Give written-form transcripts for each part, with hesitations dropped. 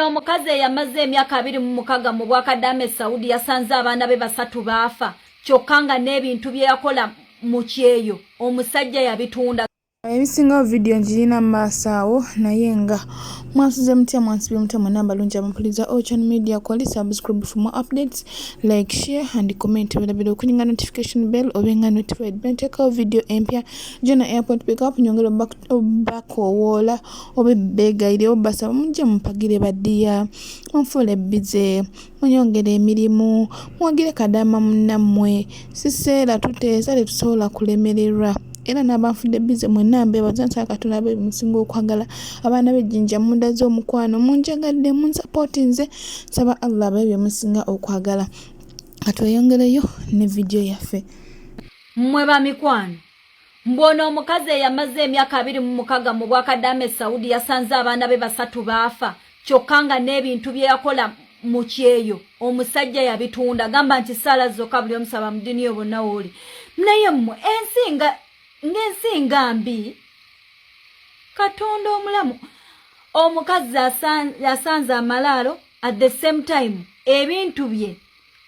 Omukazi eyamaze emyaka 26 mu Bwakaddaame Saudi yasanze abaana be 3 baafa kyokka nga n'ebintu bye yakola mu kyeyo omusajja yabitunda. Ebisingawo video njirina maasawo naye nga mwasuze mutya mwansibye mutya namba lungi amupuliza Ocean Media Quality. Subscribe for more updates, like, share and comment bila kuninga notification bell obenga notified benteka video empya jona airport pick up nyongero back wola obebegaire obasa mujja mupagire badiya mufule bize munyongere emirimu mwagire kadama munnamwe siseera tuteesa tetusobola kulemererwa era n'abanfudde bize mwenna mbeebaza Katonda abe musinga okwagala abaana b'ejjinja munda z'omukwano munjagadde munsupportinze saba Allah abe musinga okwagala katweyongereyo ne video yaffe. Mmwe bamikwano mbona omukazi eyamaze emyaka 26 mu Bwakaddaame Saudi yasanze abaana be 3 baafa kyokka nga n'ebintu bye yakola mu kyeyo omusajja yabitunda gamba nti sala zokka buli omusaba mu dini yo bonna woli naye mmwe ng'ensinga mbi Katonda omulamu omukazi yasanze amalaalo at the same time ebintu bye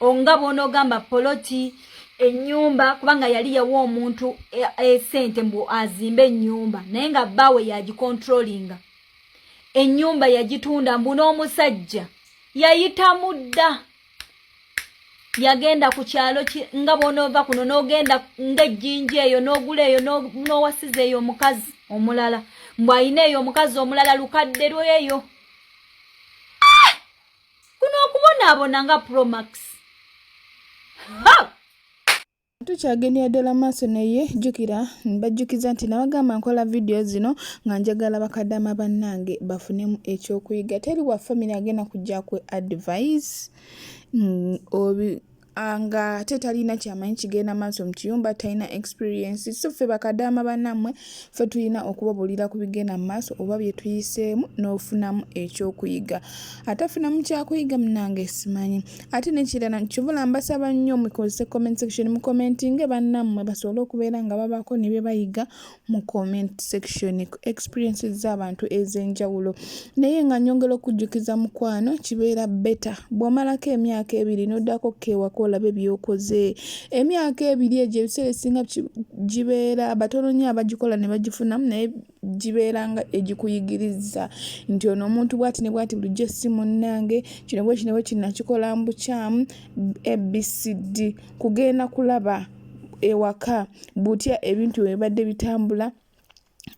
onga bonogamba poloti ennyumba kubanga yali yawa omuntu esente mbu azimbe ennyumba naye nga bbawe yagikontrolinga ennyumba yagitunda mbu n'omusajja yayita mudda yagenda ku kyalo nga bonova kuno n'ogenda ng'ejjinja eyo n'ogula eyo n'owasiza eyo omukazi omulala mbw'ayina eyo omukazi omulala lukadde lweyo kuno okubonaabona nga Promax. Tukyagendera ddala maaso naye jjukira mbajjukiza nti nabagamba nkola video zino nga njagala bakaddaama bannange bafunemu ekyokuyiga. Teri wa family agenda kujja kwe advice anga tetalina kyamanyi kigenda maaso mu kiyumba talina experience so ffe bakaddaama bannammwe ffe tulina okubabulira ku bigenda mu maaso oba bye tuyiseemu n'ofunamu ekyokuyiga. Atafunamu kyakuyiga munnange simanyi ate nekirala nkivula mbasaba nnyo mukozese comment section mu commentinge bannammwe basobole okubeera nga babaako ne bye bayiga mu comment section ku experiences z'abantu ez'enjawulo. Naye nga nyongera okujjukiza mukwano kibeera better bw'omalako emyaka 2 n'oddako kewako olabe byokoze emyaka 2 egyo ebiseera esinga gibeera batono nnyo abagikola ne bagifunamu naye gibeera nga egikuyigiriza nti ono omuntu bw'ati ne bw'ati bulijjo si munnange kino bwe kinakikola mbukyamu ABCD kugenda kulaba ewaka butya ebintu ebibadde bitambula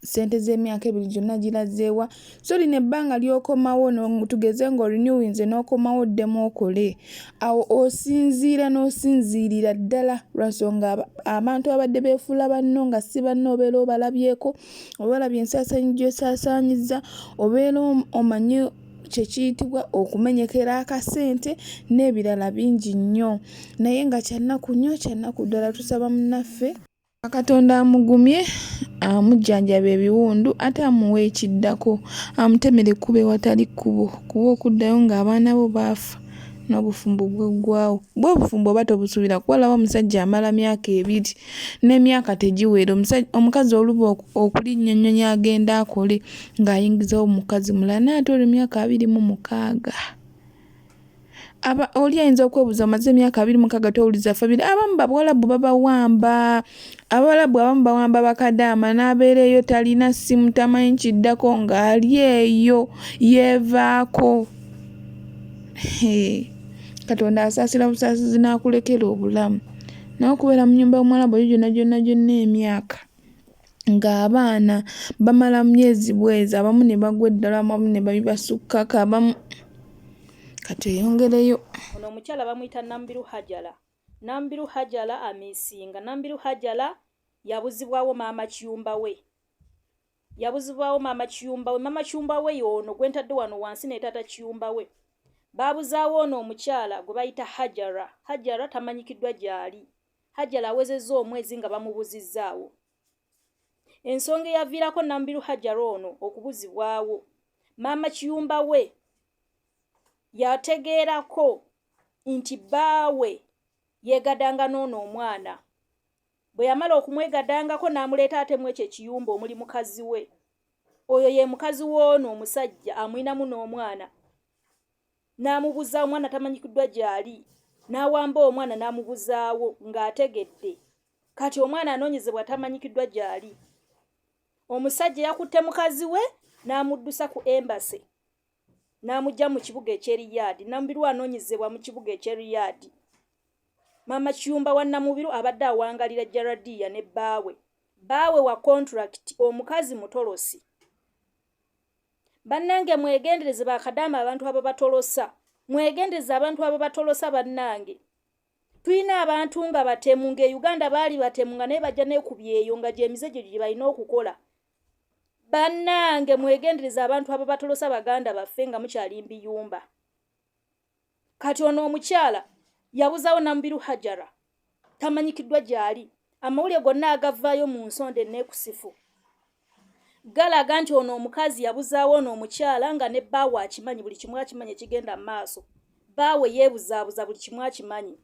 sente z'emyaka 2 gyonna girazeewa so lino ebbanga ly'okomawo tugeze ng'orenewinze n'okomawo ddemu okole awo osinziira n'osinziirira ddala lwansonga abantu abadde beefuula banno nga si banno obeera obalabyeko obalabye ensaasaanyi gy'osaasaanyiza obeera omanyi kyekiyitibwa okumenyekera akasente n'ebirala bingi nnyo naye nga kyannaku nnyo kyannaku ddala tusaba munnaffe Katonda amugumye amujjanjaba ebiwundu ate amuwa ekiddako amutemere ekkubo ewatali kkubo kuba okuddayo ng'abaana bo baafa n'obufumbo bweggwawo bwe obufumbo oba tobusuubira kuwalaba omusajja amala myaka 2 n'emyaka tegiwera omukazi oluba okulinnyonnyonya agenda akole ng'ayingizawo mukazi mulala naye ate oli myaka 26 oli ayinza okwebuuza amaze emyaka 26 towuliza famire abamu Abawalabu babawamba Abawalabu abamu bawamba bakaddaama n'abeera eyo talina ssimu tamanyi kiddako ng'ali eyo yeevaako Katonda asaasira busaasizi n'akulekera obulamu naye okubeera mu nnyumba y'Omwalabu eyo gyonna emyaka ng'abaana bamala myezi bwezi abamu ne bagwa eddala abamu ne babibasukkako abamu katweyongereyo. Ono omukyala bamuyita Nambiru Hajala amisinga. Nambiru Hajala yabuzibwawo maama kiyumba we. Maama kiyumba we yono gwentadde wano wansi ne tata kiyumba we. Babuzaawo ono omukyala gwe bayita Hajara tamanyikiddwa gyali. Hajala awezezza omwezi nga bamubuzizzaawo. Ensonga eyaviirako Nambiru Hajara ono okubuzibwawo maama kiyumba we yategeerako nti bbaawe yeegadanga n'ono omwana bwe yamala okumwegadangako n'amuleeta atemu ekyo ekiyumba omuli mukazi we oyo ye mukazi w'ono omusajja amwinamu n'omwana n'amubuza omwana tamanyikiddwa gyali n'awamba omwana n'amubuzaawo ng'ategedde kati omwana anoonyezebwa tamanyikiddwa gyali. Omusajja yakutte mukazi we n'amuddusa ku embase n'amugya mu kibuga eky'Eriyadi. Namubiru anoonyezebwa mu kibuga eky'Eriyadi. Maama Kiyumba wa Namubiru abadde awangalira Jaradiya ne baawe wa contract omukazi mutolosi. Bannange mwegendereze bakadaama abantu ababatolosa. Mwegendereze abantu ababatolosa bannange. Tulina abantu nga batemu ng'Uganda baali batemu nga naye bajja neekubyeyo nga gyemize gye balina okukola. Bannange mwegendereze abantu ababatolosa baganda baffe nga mukyali mbiyumba. Kati ono omukyala yabuzaawo Namubiru Hajara tamanyikiddwa gyali. Amawulire gonna agavaayo mu nsonda enneekusifu galaga nti ono omukazi yabuzaawo ono omukyala nga ne bbaawe akimanyi buli kimu akimanyi ekigenda mu maaso. Bbaawe yeebuzaabuza buli kimu akimanyi.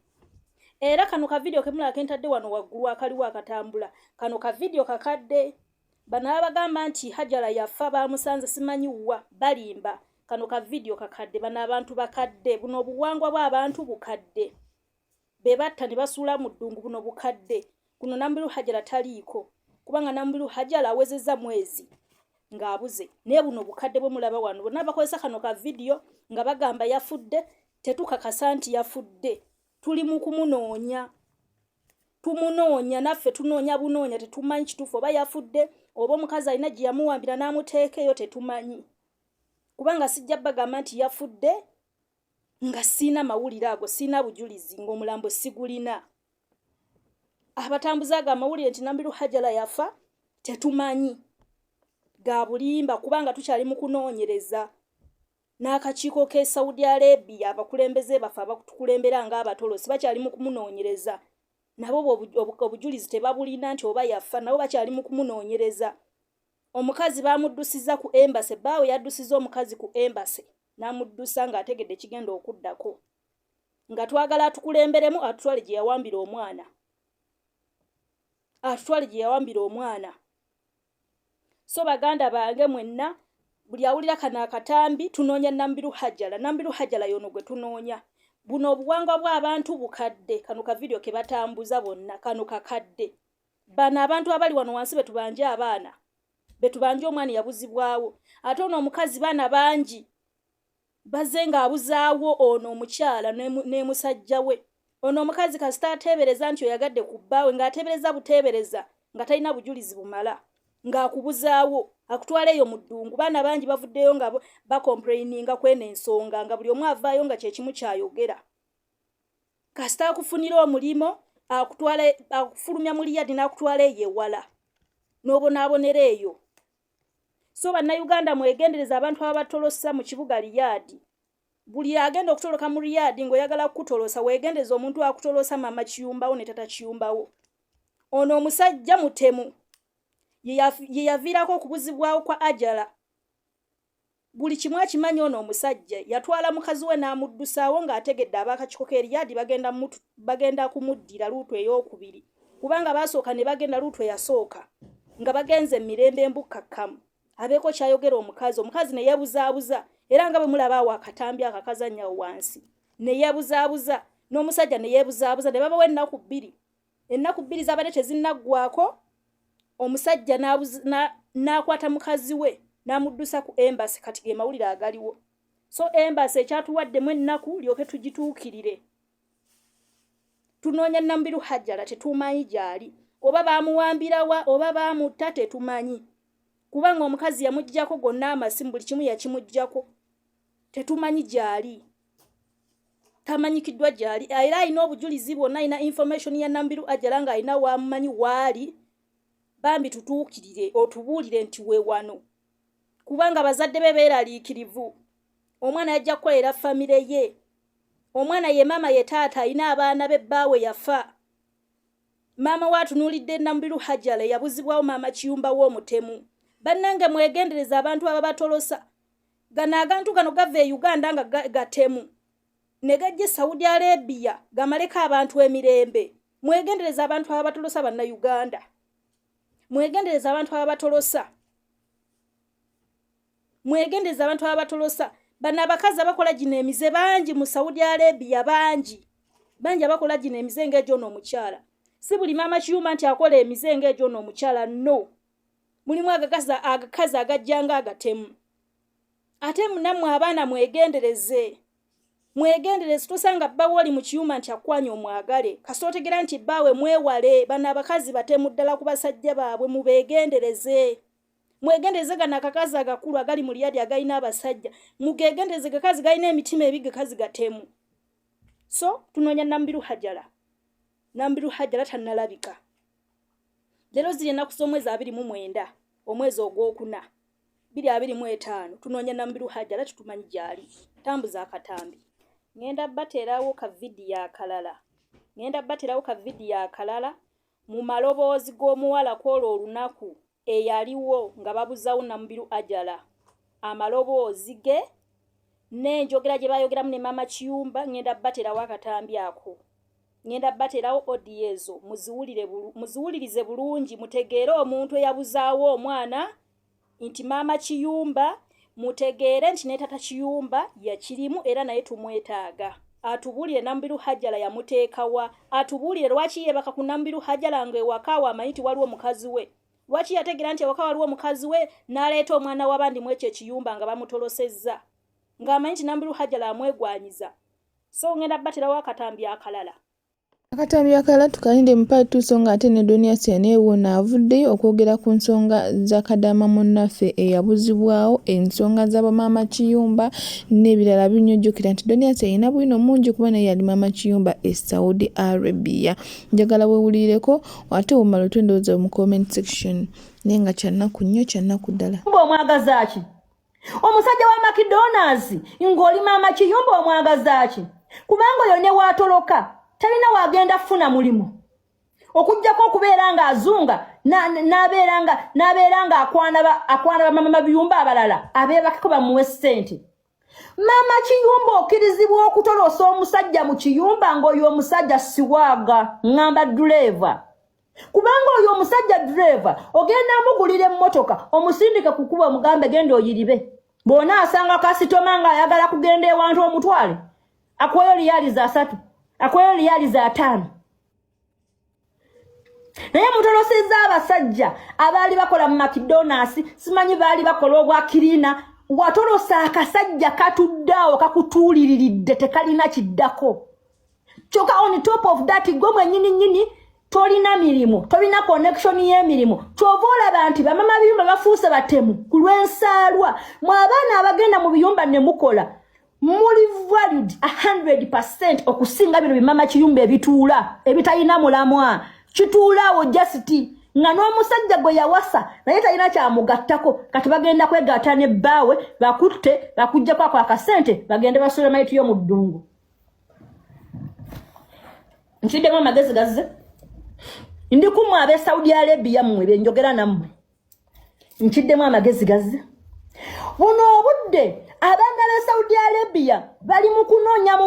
Era kano ka vidiyo kemulaba kentadde wano waggulu akaliwo akatambula. Kano ka vidiyo kakadde. Bano abagamba nti Hajara yafa bamusanze simanyi wa balimba. Kano ka vidiyo kakadde. Bano abantu bakadde. Buno obuwangwa bw'abantu bukadde. Be batta ne basuula mu ddungu buno bukadde. Kuno Namubiru Hajara taliiko. Kubanga Namubiru Hajara awezezza mwezi ng'abuze. Naye buno bukadde bwe mulaba wano. Bonna bakozesa kano ka vidiyo nga bagamba yafudde. Tetukakasa nti yafudde. Tuli mu kumunoonya. Tumunoonya naffe tunoonya bunoonya tetumanyi kituufu oba yafudde oba omukazi alina gye yamuwambira n'amuteekeyo tetumanyi. Kubanga sijja bagamba nti yafudde nga siina mawulire ago, siina bujulizi ng'omulambo sigulina. Abatambuza ago amawulire nti Namubiru Hajara yafa tetumanyi. Ga bulimba kubanga tukyali mu kunoonyereza. N'akakiiko k'e Saudi Arabia abakulembeze bafe abatukulembera ng'abatolosi bakyali mu kumunoonyereza. Nabo obujulizi tebabulina nti oba yafa nabo bakyali mu kumunoonyereza. Omukazi bamuddusiza ku embase. Bbaawe yaddusiza omukazi ku embase n'amuddusa ng'ategedde kigenda okuddako. Nga twagala atukulemberemu atutwale gye yawambira omwana. Atutwale gye yawambira omwana. So baganda bange mwenna buli awulira kano akatambi tunoonya Namubiru Hajara. Namubiru Hajara yono gwe tunoonya. Buno obuwangwa bw'abantu bukadde. Kano ka vidiyo ke batambuza bonna kano kakadde. Bano abantu abali wano wansi betubanje abaana. Betubanje omwana yabuzibwawo. Ate ono omukazi baana bangi. Baze ng'abuzaawo ono omukyala ne musajja we. Ono omukazi kasita ateebereza nti oyagadde ku bbaawe ng'ateebereza buteebereza nga talina bujulizi bumala. Ng'akubuzaawo akutwala eyo mu ddungu. Baana bangi bavuddeyo nga bakomplaininga kweno ensonga nga buli omu avaayo nga kyekimu kyayogera. Kasita akufunira omulimo akufulumya mu Riyadi n'akutwala eyo ewala n'obonaabonera eyo. So bannayuganda mwegendereza abantu ababatolosa mu kibuga Riyadi. Buli agenda okutoloka mu Riyadi ng'oyagala kukutolosa weegendereza omuntu akutolosa maama Kiyumbawo ne tata Kiyumbawo. Ono omusajja mutemu ye yaviirako okubuzibwawo kwa Hajara. Buli kimu akimanyi ono omusajja yatwala mukazi we n'amuddusaawo ng'ategedde ab'akakiiko k'e Riyadi bagenda kumuddira luutu ey'okubiri. Kubanga baasooka ne bagenda luutu eyasooka nga bagenze emirembe embukkakkamu. Abeeko kyayogera omukazi ne yeebuzaabuza era nga bwe mulaba awo akatambi akakazannya wansi. Ne yeebuzaabuza n'omusajja ne yeebuzaabuza ne babawo ennaku bbiri. Ennaku bbiri zabadde tezinnaggwako. Omusajja n'akwata mukazi we n'amuddusa ku embase kati ge mawulire agaliwo. So embase ekyatuwaddemu ennaku lyoke tugituukirire. Tunoonya Namubiru Hajara tetumanyi gyali. Oba baamuwambira wa oba baamutta tetumanyi. Kubanga omukazi yamuggyako gonna amasimu buli kimu yakimuggyako. Tetumanyi gyali. Tamanyikiddwa gyali. Era alina obujulizi bwonna alina information ya Namubiru Hajara ng'alina waamumanyi waali. Bambi tutuukirire otubuulire nti we wano. Kubanga bazadde be beeraliikirivu. Omwana yajja kukolera famire ye. Omwana ye maama ye taata alina abaana be bbaawe yafa. Maama waatunuulidde Namubiru Hajara yabuzibwawo maama Kiyumbawo omutemu. Bannange mwegendereza abantu ababatolosa. Gano agantu gano gava e Uganda nga gatemu. Ne gajja Saudi Arabia gamaleko abantu emirembe. Mwegendereza abantu ababatolosa bannayuganda. Mwegendereza abantu ababatolosa. Mwegendereza abantu ababatolosa. bana abakazi abakola gino emize bangi mu Saudi Arabia bangi abakola gino emize ng'egyo n'omukyala. Si buli maama kiyumba nti akola emize ng'egyo n'omukyala, no. Mulimu agakazi agajjanga agatemu. Ate munammwe abaana mwegendereze tosanga bbawe oli mu kiyumba nti akwanya omwagale kasootegera nti bbawe mwewale. Bana abakazi batemu ddala ku basajja baabwe, mubegendereze gana akakazi agakulu agali mu lyadi agalina abasajja, mugegendereze gakazi galina emitima ebi gakazi gatemu. So tunoonya Nambiru Hajara tannalabika. Leero ziri ennaku z'omwezi 29 omwezi ogwokuna 2025 tunoonya Nambiru Hajara tutumanyi gyali. Tambuza akatambi. Ngenda baterawo ka video akalala mu maloboozi g'omuwala kw'olwo olunaku eyaliwo nga babuzawo Nambiru Hajara amaloboozi ge n'enjogera gye bayogeramu ne maama Kiyumba. Ngenda baterawo akatambi ako, ngenda baterawo audio ezo muziwulirize bulungi mutegeere omuntu eyabuzaawo omwana nti maama Kiyumba, mutegeere nti ne tata Kiyumba yakirimu era naye tumwetaaga. Atubuulire Nambiru Hajara yamuteekawa, atubuulire lwaki yebaka ku Nambiru Hajara ng'ewaka amanyi nti waliwo mukazi we. Lwaki yategeera nti ewaka waliwo mukazi we n'aleeta omwana w'abandi mu ekyo Kiyumba nga bamutolosezza ng'amanyi nti Nambiru Hajara amwegwanyiza. So ngenda baterawo akatambi akalala. Akatambi akalala tukalinde mu part 2 songa ate ne Donias yaneewona avuddeyo okwogera ku nsonga za Kadaama munnaffe eyabuzibwawo, ensonga za maama Kiyumba n'ebirala binyojjokera nti Donias yalina bwino mungi kuba naye yali maama Kiyumba e Saudi Arabia. Njagala weewulireko ate omala otwendowooza mu comment section. Naye nga kyannaku nnyo, kyannaku ddala. Omwagaza ki? Omusajja wa McDonald's ng'oli maama Kiyumba omwagaza ki? Kubanga oyo ne waatoloka talina wagenda funa mulimu okujjako okubeera nga azunga n'abeera nga akwana bamama Biyumba abalala abeebakeko bamuwe ssente. Maama Kiyumba okkirizibwa okutolosa omusajja mu kiyumba ng'oyo omusajja siwaaga ngamba dureva. Kubanga oyo omusajja dureva ogenda amugulira emmotoka omusindike ku kkubo omugambe genda oyiribe. Bw'ona asanga kasitoma ng'ayagala kugenda ewantu omutwale akweyo liyali za 3 akweyo liyali za 5. Naye mutolosezza abasajja abaali bakola mu McDonald's, simanyi baali bakola obwa kirina, watolosa akasajja katuddawo kakutuuliriridde tekalina kiddako. Kyokka on top of that gwe mwennyini tolina mirimu, tolina connection y'emirimu. Kyova olaba nti bamama Biyumba bafuuse batemu ku lw'ensaalwa. Mu abaana abagenda mu biyumba ne mukola muli valued 100% okusinga bino bimama Kiyumba ebituula ebitalina mulamwa. Kituulaawo just nga n'omusajja gwe yawasa naye talina kyamugattako. Kati bagenda kwegatta ne bbaawe bakutte bakujjako ako akasente bagende basole mayitu y'omu ddungu. Nkiddemu amagezi gazze. Ndi kumwe ab'e Saudi Arabia mmwe benjogera nammwe. Nkiddemu amagezi gazze. Buno obudde abaana b'e Saudi Arabia bali mu kunoonya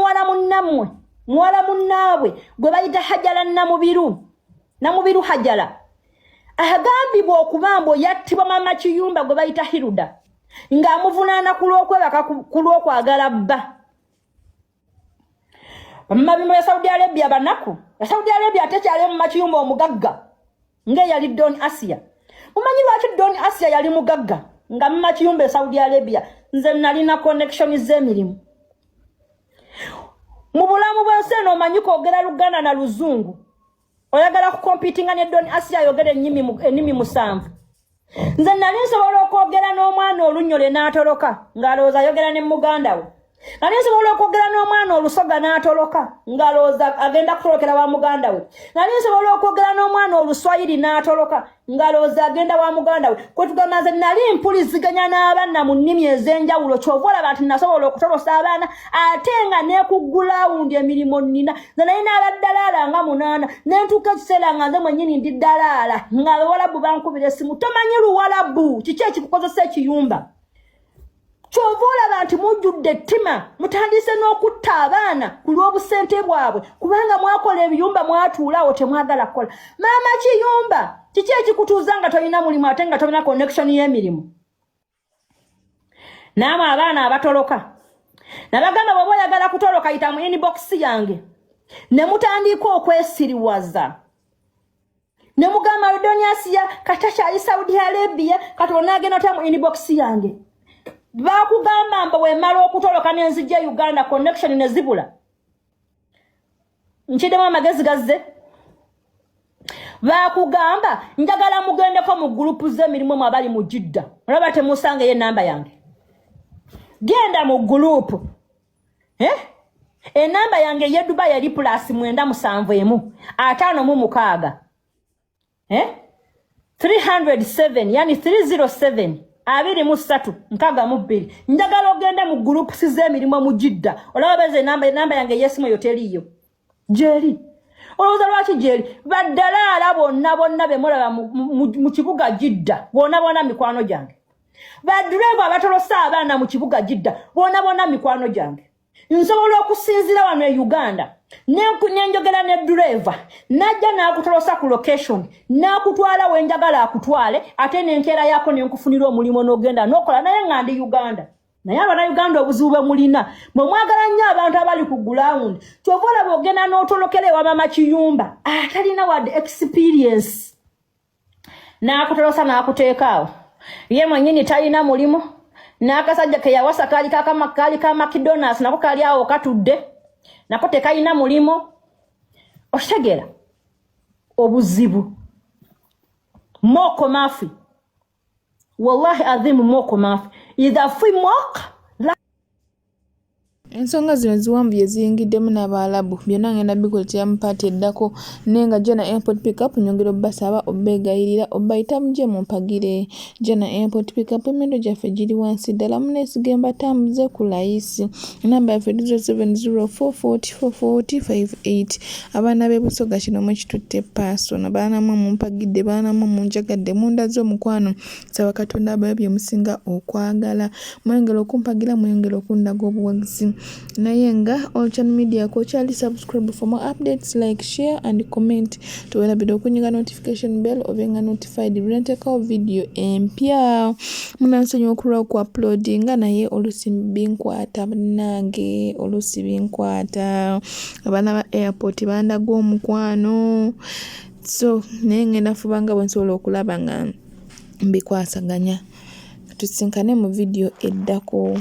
muwala munnaabwe gwe bayita Hajara Namubiru Hajara. Agambibwa okubamba yattibwa maama Kiyumba gwe bayita Hiruda ng'amuvunaana ku lw'okwagala bba. Bamama Biyumba ya Saudi Arabia banaku. Ya Saudi Arabia atekyali maama Kiyumba omugagga ng'eyali Don Asia. Mumanyi lwaki Don Asia yali mugagga nga maama Kiyumba e Saudi Arabia? Nze nalina connection z'emirimu. Mu bulamu bw'ensi eno omanyi kwogera Luganda na Luzungu. Oyagala kukompitinga ne Don Asia ayogera ennimi 7. Nze nali nsobola okwogera n'omwana olunnyole n'atoloka ng'alowooza ayogera ne muganda we. Nali nsobola okwogera n'omwana olusoga n'atoloka ng'alowooza agenda kutolokera wa muganda we. Nali nsobola okwogera n'omwana oluswayiri n'atoloka ng'alowooza agenda wa muganda we. Kwe tugamba nze nali mpuliziganya n'abaana mu nnimi ez'enjawulo. Kyova olaba nti nasobola okutolosa abaana ate nga neekuggulawundi emirimu nnina. Nze nalina abaddalaala nga 8 n'entuuka ekiseera nga nze mwennyini ndi ddalaala ng'Abawalabu bankubira essimu. Tomanyi Luwalabu kiki ekikukozesa ekiyumba? Kyova olaba nti mujjudde ettima mutandise n'okutta abaana ku lw'obusente bwabwe kubanga mwakola ebiyumba mwatuulaawo temwagala kukola. Maama Kiyumba kiki ekikutuuza nga tolina mulimu ate nga tolina connection y'emirimu? Naamwe abaana abatoloka Nabagamba bw'oba oyagala kutoloka yita mu inbox yange ne mutandika okwesiriwaza ne mugamba Rodonius ya katakyali Saudi Arabia katona agenda otya mu inbox yange bakugamba mba wemala okutoloka n'enzija Uganda connection ne zibula nchidemu amagezi gazze bakugamba njagala mugendeko mu group z'emirimu mwabali mu Jidda olaba temusange ye namba yange genda mu group enamba yange ye Dubai yali +971 556 307 yani 307 23 nkaga mu 2 njagala ogende mu group z'emirimu mu Jidda olaba beze namba yange yesimu yoteliyo jeri oloza lwaki jeri baddala bonna bemulaba mu kibuga Jidda bona mikwano gyange badureva abatolosa abaana mu kibuga Jidda bona mikwano gyange nsobola okusinzira wano e Uganda nenjogera ne driver najja nakutolosa ku location nakutwala wenjagala akutwale ate nenkera yako nenkufunira omulimo n'ogenda nokola naye ngandi Uganda naye abana Uganda obuzibu bwe mulina mwe mwagala nnyo abantu abali ku ground kyovola bwogenda n'otolokere wa mama Kiyumba atalina wad experience nakutolosa nakuteekaawo ye mwenyini talina mulimo nakasajja ke yawasa kali ka McDonald's nako kali awo katudde nako tekayina mulimo oshegera obuzibu moko mafi wallahi adhimu moko mafi idha fi mok ensonga zino ziwambi eziyingiddemu n'Abarabu byonna ngenda bikoletera mu paati eddako nenga Jana Airport Pickup nyongera obbasaba obbeegayirira obbayitamu mu mpagire Jana Airport Pickup emmendo gyaffe giri wansi ddala muneesige mbatambuze ku layisi namba yaffe 0704404058 abaana b'e Busoga kino mwe kitutte paaso nabaanamu mumpagidde baanamu munjagadde munda z'omukwano saba Katonda abayobye musinga okwagala mwengera okumpagira mwengera okundaga obuwagizi naye nga All-Channel Media ko kyali subscribe for more updates, like, share and comment tuwera bido kunyiga notification bell obenga notified renteka video empya munansonyi okulwa ku uploadinga naye olusi binkwata nange olusi binkwata abana ba airport bandaga omukwano so naye ngenda fubanga bwensobola okulaba nga mbikwasaganya tusinkane mu video eddako.